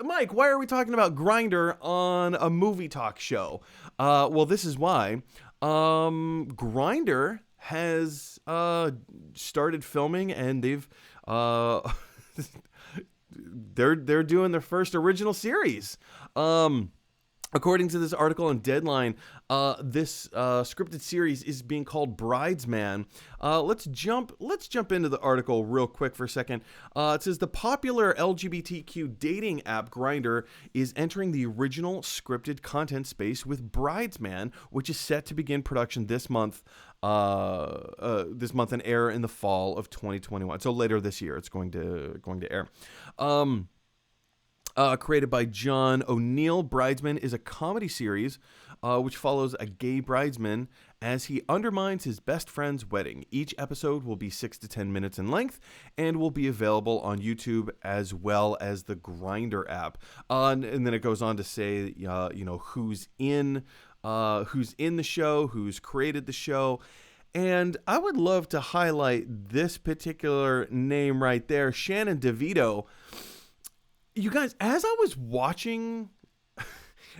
Mike, why are we talking about Grindr on a movie talk show? Well, this is why. Grindr has started filming, and they've they're doing their first original series. According to this article on Deadline, this scripted series is being called Bridesman. Let's jump into the article real quick for a second. It says the popular LGBTQ dating app Grindr is entering the original scripted content space with Bridesman, which is set to begin production this month. And air in the fall of 2021. So later this year, it's going to air. Created by John O'Neill, Bridesman is a comedy series which follows a gay bridesman as he undermines his best friend's wedding. Each episode will be 6 to 10 minutes in length and will be available on YouTube as well as the Grindr app. And then it goes on to say, who's in the show, who's created the show. And I would love to highlight this particular name right there, Shannon DeVito. You guys, as I was watching,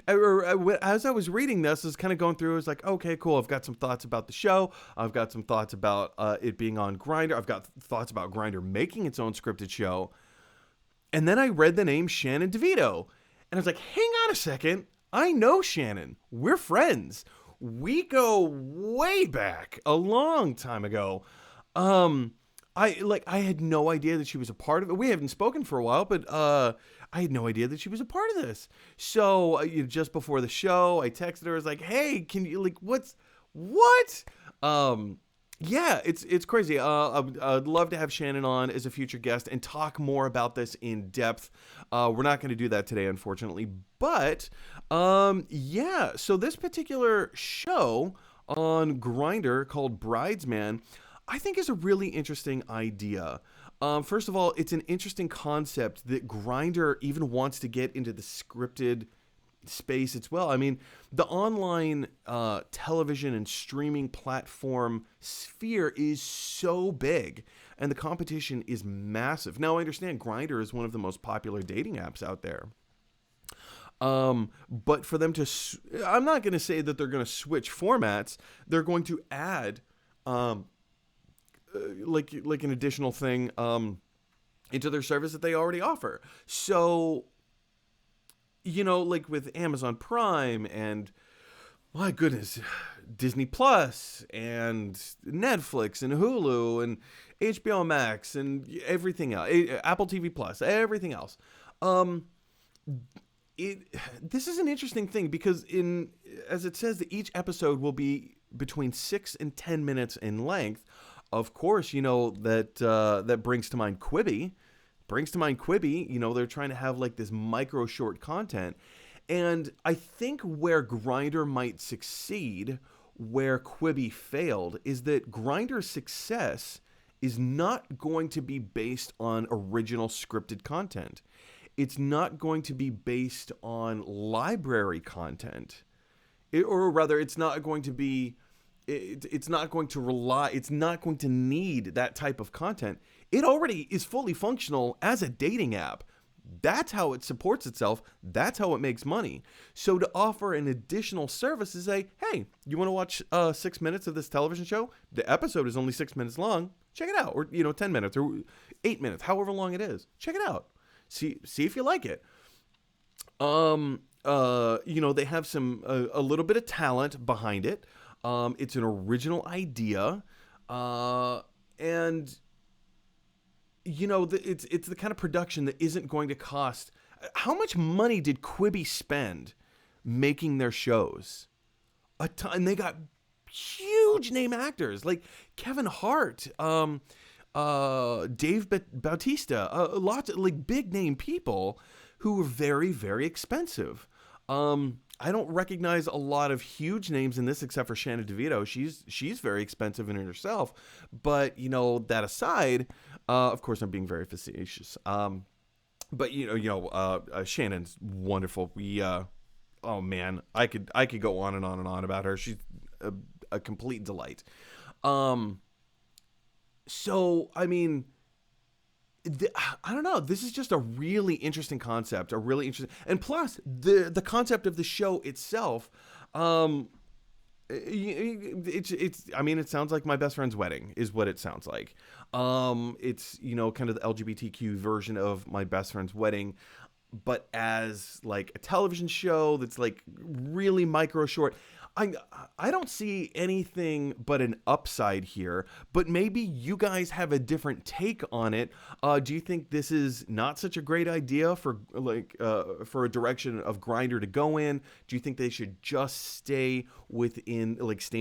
or as I was reading this, I was kind of going through, I was like, okay, cool. I've got some thoughts about the show. I've got some thoughts about it being on Grindr. I've got thoughts about Grindr making its own scripted show. And then I read the name Shannon DeVito. And I was like, hang on a second. I know Shannon. We're friends. We go way back, a long time ago. I had no idea that she was a part of it. We haven't spoken for a while, but I had no idea that she was a part of this. So just before the show, I texted her. I was like, "Hey, can you what?" Yeah, it's crazy. I'd love to have Shannon on as a future guest and talk more about this in depth. We're not going to do that today, unfortunately. But yeah. So this particular show on Grindr called Bridesman, I think is a really interesting idea. First of all, it's an interesting concept that Grindr even wants to get into the scripted space as well. I mean, the online television and streaming platform sphere is so big, and the competition is massive. Now, I understand Grindr is one of the most popular dating apps out there. But for them to, I'm not going to say that they're going to switch formats. They're going to add, like an additional thing into their service that they already offer. So, like with Amazon Prime and, my goodness, Disney Plus and Netflix and Hulu and HBO Max and everything else, Apple TV Plus, everything else. This is an interesting thing because as it says, that each episode will be between 6 and 10 minutes in length. Of course, that brings to mind Quibi. They're trying to have like this micro short content. And I think where Grindr might succeed, where Quibi failed, is that Grindr's success is not going to be based on original scripted content. It's not going to be based on library content. It's not going to be... It's not going to need that type of content. It already is fully functional as a dating app. That's how it supports itself. That's how it makes money. So to offer an additional service is say, hey, you want to watch 6 minutes of this television show? The episode is only 6 minutes long. Check it out. Or, 10 minutes or 8 minutes, however long it is. Check it out. See if you like it. They have a little bit of talent behind it. It's an original idea, and it's the kind of production that isn't going to cost. How much money did Quibi spend making their shows? A ton. And they got huge name actors like Kevin Hart, Dave Bautista, lots of like big name people who were very, very expensive. I don't recognize a lot of huge names in this except for Shannon DeVito. She's very expensive in herself. But, that aside, of course, I'm being very facetious. But Shannon's wonderful. Oh man, I could go on and on and on about her. She's a complete delight. So, I mean, I don't know. This is just a really interesting concept. A really interesting, and plus the concept of the show itself. It's. I mean, it sounds like My Best Friend's Wedding is what it sounds like. It's kind of the LGBTQ version of My Best Friend's Wedding, but as like a television show that's like really micro short. I don't see anything but an upside here, but maybe you guys have a different take on it. Do you think this is not such a great idea for for a direction of Grindr to go in? Do you think they should just stay in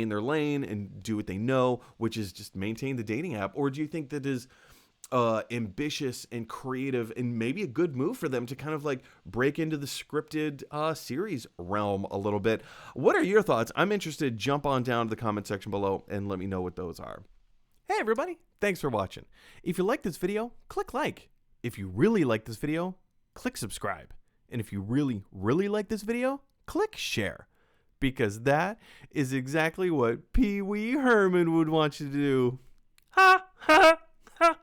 their lane and do what they know, which is just maintain the dating app? Or do you think that is ambitious and creative and maybe a good move for them to kind of like break into the scripted series realm a little bit? What are your thoughts? I'm interested. Jump on down to the comment section below and let me know what those are. Hey everybody, thanks for watching. If you like this video, click like. If you really like this video, click subscribe. And if you really, really like this video, click share. Because that is exactly what Pee Wee Herman would want you to do. Ha ha ha!